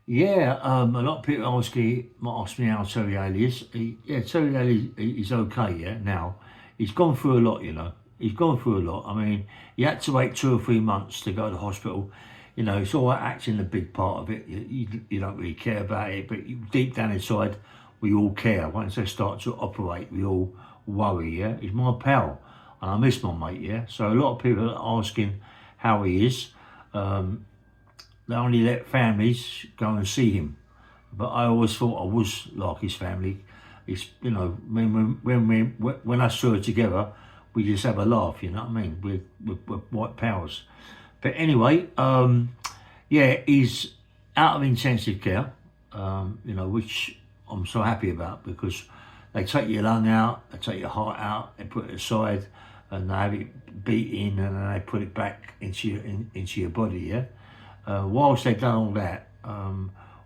Yeah, a lot of people ask me how Terry Haley is. Yeah, Terry Haley is okay. Yeah, now he's gone through a lot. He's gone through a lot. I mean, he had to wait 2 or 3 months to go to hospital. It's all right acting a big part of it. You don't really care about it, but deep down inside, we all care. Once they start to operate, we all worry. Yeah, he's my pal, and I miss my mate. Yeah, so a lot of people are asking how he is. Um, they only let families go and see him. But I always thought I was like his family. It's when us two are together, we just have a laugh. You know what I mean? We're white powers. But anyway, yeah, he's out of intensive care. Which I'm so happy about because they take your lung out, they take your heart out, they put it aside, and they have it beating, and then they put it back into your body. Yeah. Whilst they've done all that,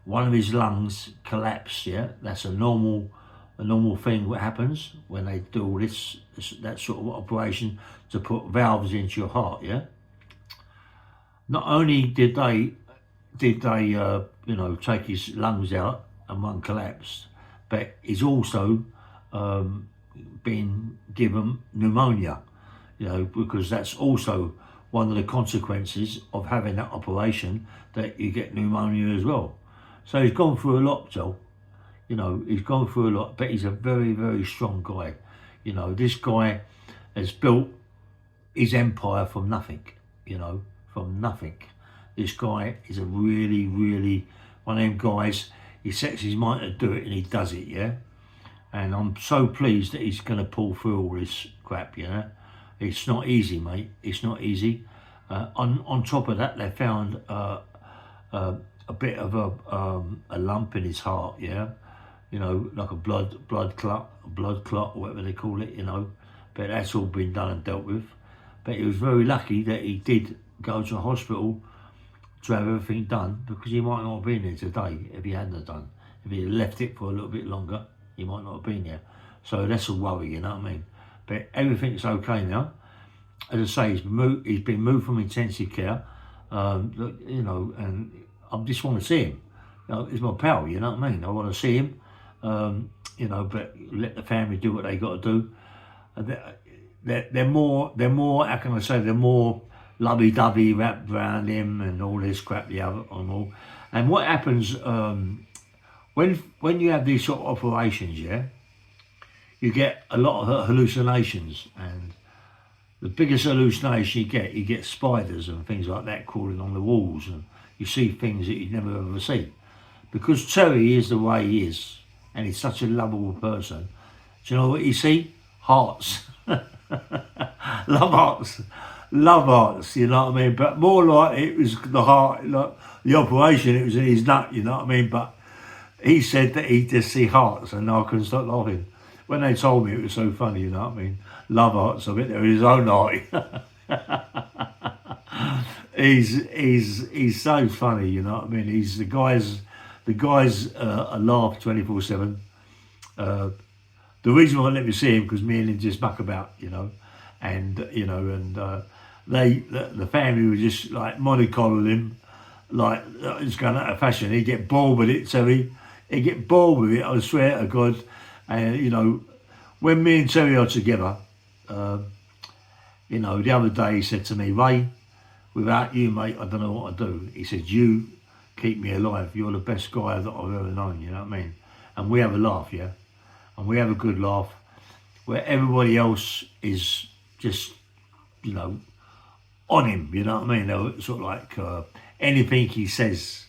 one of his lungs collapsed. Yeah, that's a normal thing. What happens when they do all that sort of operation to put valves into your heart? Yeah. Not only did they take his lungs out and one collapsed, but he's also um, been given pneumonia. Because that's also one of the consequences of having that operation, that you get pneumonia as well. So he's gone through a lot, Joel. He's gone through a lot, but he's a very, very strong guy. This guy has built his empire from nothing, from nothing. This guy is a really, really one of them guys. He sets his mind to do it and he does it, yeah. And I'm so pleased that he's going to pull through all this crap, It's not easy, mate. It's not easy. On top of that, they found a bit of a lump in his heart, yeah. Like a blood clot, or whatever they call it, But that's all been done and dealt with. But he was very lucky that he did go to a hospital to have everything done, because he might not have been here today if he hadn't have done. If he had left it for a little bit longer, he might not have been here. So that's a worry, you know what I mean? But everything's okay now. As I say, he's been moved from intensive care, and I just want to see him. He's my pal, you know what I mean? I want to see him, but let the family do what they got to do. They're more, how can I say, they're more lovey-dovey wrapped around him and all this crap, the other and all. And what happens when you have these sort of operations, yeah, you get a lot of hallucinations, and the biggest hallucination you get spiders and things like that crawling on the walls, and you see things that you'd never ever see. Because Terry is the way he is, and he's such a lovable person. Do you know what you see? Hearts. Love hearts, you know what I mean? But more like it was the heart, like the operation, it was in his nut, you know what I mean? But he said that he just see hearts, and I couldn't stop laughing. When they told me, it was so funny, you know what I mean? Love hearts, I bet they're his own heart. he's so funny, you know what I mean? He's the guy's a laugh 24/7. The reason why I let me see him, because me and him just muck about, and the family was just like mollycoddle him, like it's going out of fashion. He'd get bored with it, he'd get bored with it, I swear to God. And when me and Terry are together, the other day he said to me, Ray, without you, mate, I don't know what I'd do. He said, you keep me alive. You're the best guy that I've ever known, you know what I mean? And we have a laugh, yeah? And we have a good laugh, where everybody else is just, on him, you know what I mean? They're sort of like anything he says,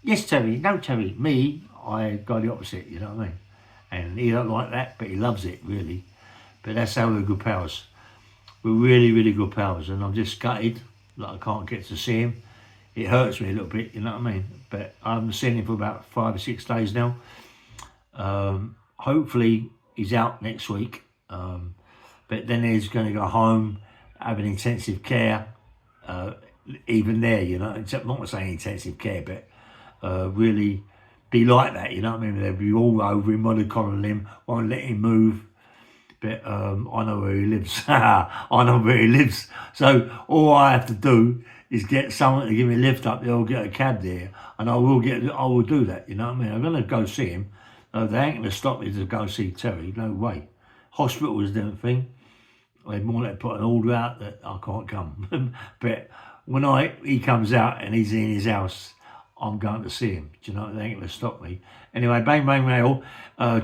yes, Terry, no, Terry. Me, I go the opposite, you know what I mean? And he don't like that, but he loves it, really. But that's how we're good pals. We're really, really good pals, and I'm just gutted that I can't get to see him. It hurts me a little bit, you know what I mean? But I haven't seen him for about 5 or 6 days now. Hopefully he's out next week, but then he's going to go home, have an intensive care, even there, except not saying intensive care, but really be like that, you know what I mean? They'll be all over him, mollycoddling him, won't let him move. but I know where he lives. I know where he lives. So all I have to do is get someone to give me a lift up there or get a cab there, and I will do that, you know what I mean? I'm going to go see him. They ain't going to stop me to go see Terry, no way. Hospital is a different thing. They'd more like put an order out that I can't come. But when he comes out and he's in his house, I'm going to see him. Do you know, they ain't going to stop me. Anyway, bang, bang, mail.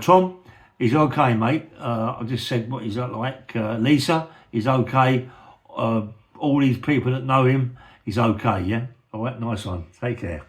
Tom, he's okay, mate. I just said what he's like. Lisa, he's okay. All these people that know him, he's okay, yeah? All right, nice one. Take care.